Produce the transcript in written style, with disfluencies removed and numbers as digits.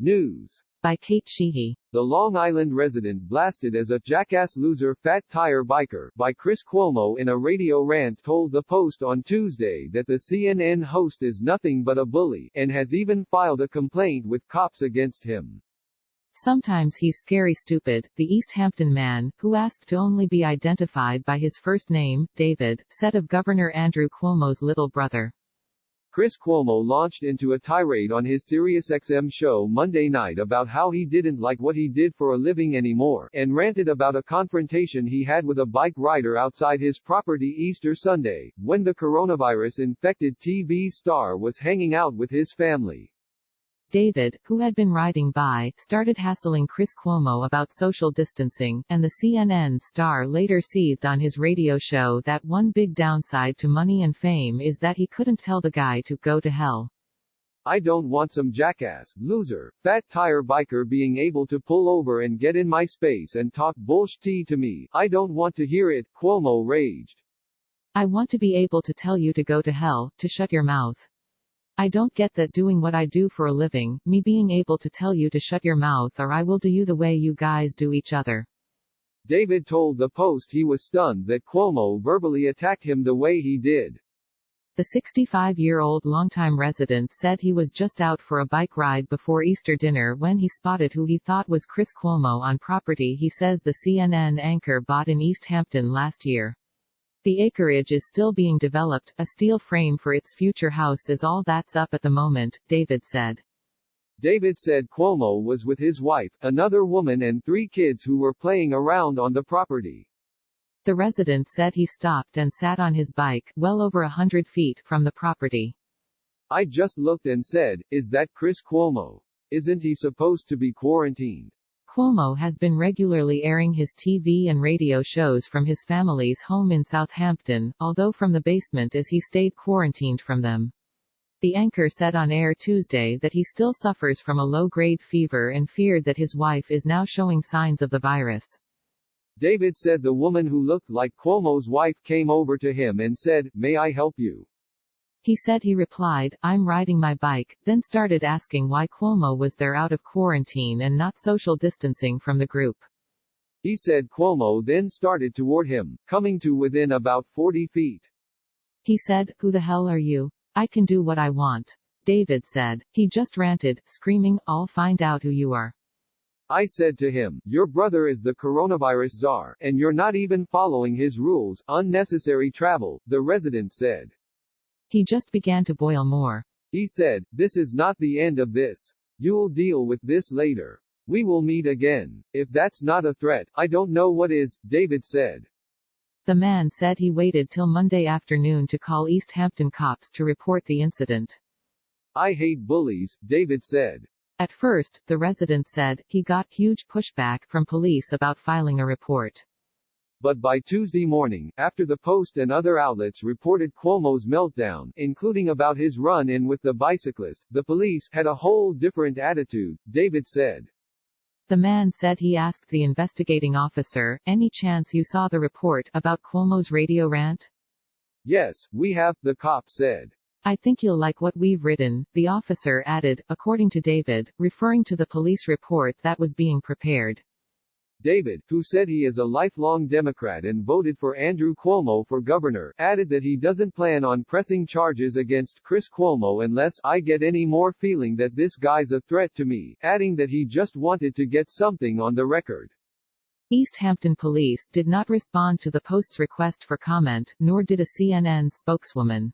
News. By Kate Sheehy. The Long Island resident blasted as a jackass loser fat tire biker by Chris Cuomo in a radio rant told the Post on Tuesday that the CNN host is nothing but a bully, and has even filed a complaint with cops against him. Sometimes he's scary stupid, the East Hampton man, who asked to only be identified by his first name, David, said of Governor Andrew Cuomo's little brother. Chris Cuomo launched into a tirade on his SiriusXM show Monday night about how he didn't like what he did for a living anymore, and ranted about a confrontation he had with a bike rider outside his property Easter Sunday, when the coronavirus-infected TV star was hanging out with his family. David, who had been riding by, started hassling Chris Cuomo about social distancing, and the CNN star later seethed on his radio show that one big downside to money and fame is that he couldn't tell the guy to go to hell. I don't want some jackass, loser, fat tire biker being able to pull over and get in my space and talk bullshit to me. I don't want to hear it, Cuomo raged. I want to be able to tell you to go to hell, to shut your mouth. I don't get that doing what I do for a living, me being able to tell you to shut your mouth or I will do you the way you guys do each other. David told the Post he was stunned that Cuomo verbally attacked him the way he did. The 65-year-old longtime resident said he was just out for a bike ride before Easter dinner when he spotted who he thought was Chris Cuomo on property he says the CNN anchor bought in East Hampton last year. The acreage is still being developed, a steel frame for its future house is all that's up at the moment, David said. David said Cuomo was with his wife, another woman and 3 kids who were playing around on the property. The resident said he stopped and sat on his bike, well over 100 feet from the property. I just looked and said, is that Chris Cuomo? Isn't he supposed to be quarantined? Cuomo has been regularly airing his TV and radio shows from his family's home in Southampton, although from the basement as he stayed quarantined from them. The anchor said on air Tuesday that he still suffers from a low-grade fever and feared that his wife is now showing signs of the virus. David said the woman who looked like Cuomo's wife came over to him and said, "May I help you?" He said he replied, "I'm riding my bike," then started asking why Cuomo was there out of quarantine and not social distancing from the group. He said Cuomo then started toward him, coming to within about 40 feet. He said, "Who the hell are you? I can do what I want." David said. He just ranted, screaming, "I'll find out who you are." I said to him, "Your brother is the coronavirus czar, and you're not even following his rules, unnecessary travel," the resident said. He just began to boil more. He said, "This is not the end of this. You'll deal with this later. We will meet again. If that's not a threat, I don't know what is," David said. The man said he waited till Monday afternoon to call East Hampton cops to report the incident. I hate bullies, David said. At first, the resident said, he got huge pushback from police about filing a report. But by Tuesday morning, after the Post and other outlets reported Cuomo's meltdown, including about his run-in with the bicyclist, the police had a whole different attitude, David said. The man said he asked the investigating officer, "Any chance you saw the report about Cuomo's radio rant?" "Yes, we have," the cop said. "I think you'll like what we've written," the officer added, according to David, referring to the police report that was being prepared. David, who said he is a lifelong Democrat and voted for Andrew Cuomo for governor, added that he doesn't plan on pressing charges against Chris Cuomo unless I get any more feeling that this guy's a threat to me, adding that he just wanted to get something on the record. East Hampton police did not respond to the Post's request for comment, nor did a CNN spokeswoman.